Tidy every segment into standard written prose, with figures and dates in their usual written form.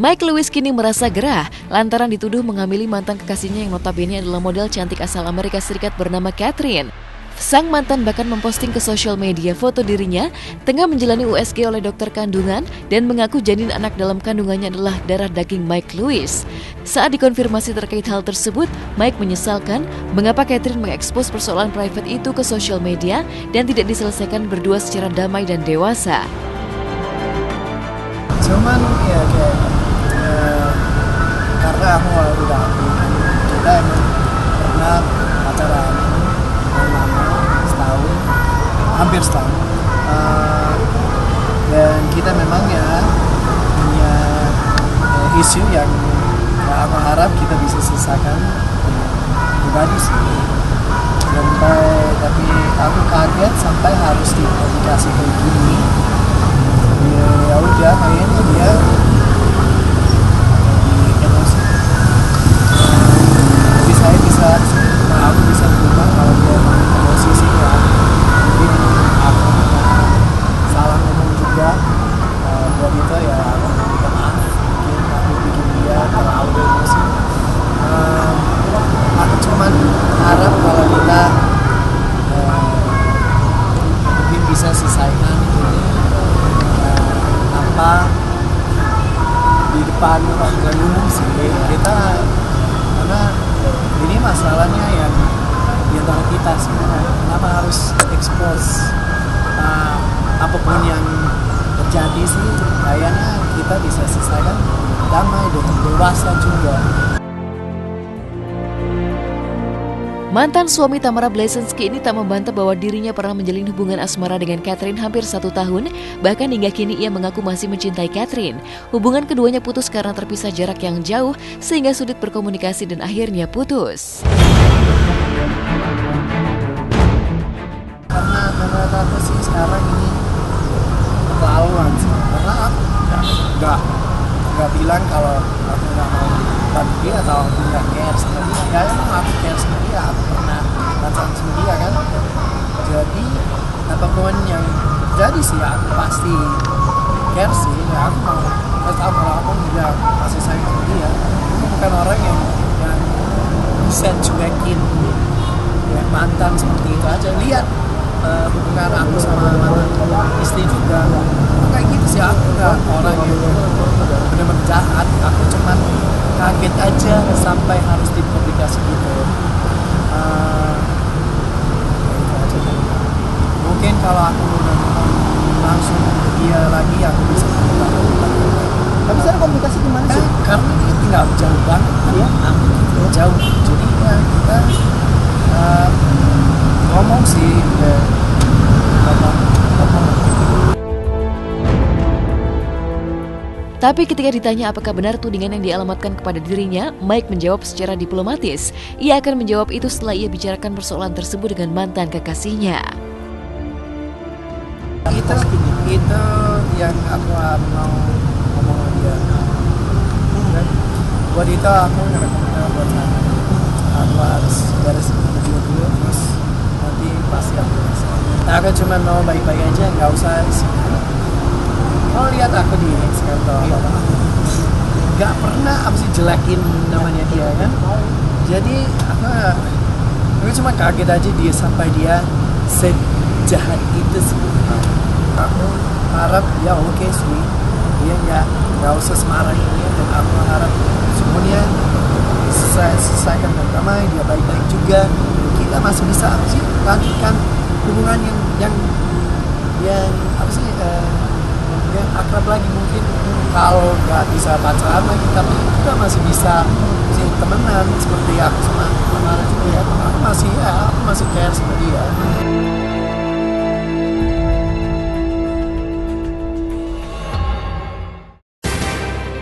Mike Lewis kini merasa gerah lantaran dituduh menghamili mantan kekasihnya yang notabene adalah model cantik asal Amerika Serikat bernama Catherine. Sang mantan bahkan memposting ke sosial media foto dirinya tengah menjalani USG oleh dokter kandungan dan mengaku janin anak dalam kandungannya adalah darah daging Mike Lewis. Saat dikonfirmasi terkait hal tersebut, Mike menyesalkan mengapa Catherine mengekspos persoalan private itu ke sosial media dan tidak diselesaikan berdua secara damai dan dewasa. Cuman ya karena aku udah akui kan, kita emang pernah pacaran lama, hampir setahun, dan kita memang ya punya isu yang aku harap kita bisa selesaikan pribadi sih. Tapi aku kaget sampai harus dikomunikasi kayak gini. Ya udah, kayaknya dia aku bisa berubah kalau dia emosi sih ya. Mungkin aku salah ngomong juga buat itu ya, aku minta maaf. Mungkin aku bikin dia terlalu emosi. Aku cuman harap kalau kita mungkin bisa selesaikan tanpa di depan orang umum sih kita, karena ini masalahnya yang di antara kita sebenarnya. Kenapa harus expose apapun yang terjadi sih? Kayaknya kita bisa selesaikan damai dan dewasa juga. Mantan suami Tamara Bleszynsky ini tak membantah bahwa dirinya pernah menjalin hubungan asmara dengan Catherine hampir 1 tahun. Bahkan hingga kini ia mengaku masih mencintai Catherine. Hubungan keduanya putus karena terpisah jarak yang jauh sehingga sulit berkomunikasi dan akhirnya putus. Karena menurut aku sih sekarang ini keterlaluan sih. Karena aku nggak bilang kalau aku nggak mau bantu dia atau aku nggak care sama dia. Ya emang aku care sama dia, aku pernah pacaran sama dia kan. Jadi apapun yang terjadi sih aku pasti care sih. Ya aku mau tahu kalau aku juga masih sayang sama dia. Aku bukan orang yang bisa cuekin ya mantan seperti itu aja. Lihat hubungan aku sama mantan istri juga kayak gitu sih. Aku nggak orang yang benar-benar jahat, aku cuman kaget aja sampai harus dipublikasi gitu. Mungkin kalau aku langsung ke dia lagi aku bisa komunikasi. Tapi secara komunikasi gimana sih? Karena dia tinggal jauh banget kan ya, jauh. Jadi ya kita ngomong sih, ngomong. Tapi ketika ditanya apakah benar tudingan yang dialamatkan kepada dirinya, Mike menjawab secara diplomatis. Ia akan menjawab itu setelah ia bicarakan persoalan tersebut dengan mantan kekasihnya. Itu yang aku mau ngomong sama dia. Buat itu aku ngerekomendasi buat sana. Aku harus beres video dulu, terus nanti pasti aku bisa. Aku cuma mau baik-baik aja, nggak usah kalau lihat aku di Instagram nggak pernah apa sih jelekin namanya dia kan. Jadi aku cuma kaget aja dia sampai dia sejahat itu sih. Aku harap dia oke sih, dia nggak usah semarah ini, dan aku harap semuanya selesaikan dengan damai, dia baik-baik juga. Kita masih bisa apa sih lanjutkan hubungan yang apa sih yang akrab lagi. Mungkin kalau nggak bisa pacaran lagi, tapi kita masih bisa sih temenan seperti aku sama Tamara juga ya. Aku masih care sama dia.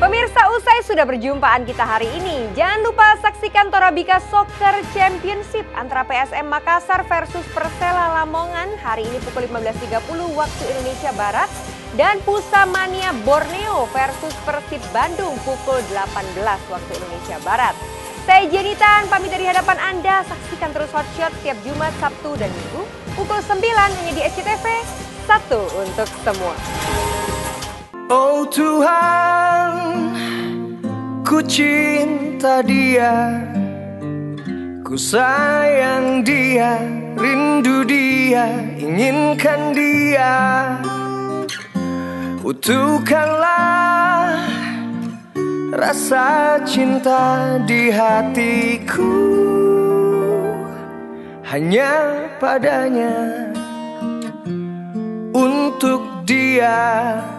Pemirsa, usai sudah perjumpaan kita hari ini. Jangan lupa saksikan Torabika Soccer Championship antara PSM Makassar versus Persela Lamongan hari ini pukul 15.30 waktu Indonesia Barat. Dan Pusamania Borneo versus Persib Bandung pukul 18 waktu Indonesia Barat. Saya Jenitan, pamit dari hadapan Anda. Saksikan terus Hot Shot setiap Jumat, Sabtu, dan Minggu pukul 9 hanya di SCTV. Satu untuk semua. Oh Tuhan, Ku cinta dia, ku sayang dia, rindu dia, inginkan dia. Utuhkanlah rasa cinta di hatiku, hanya padanya, untuk dia.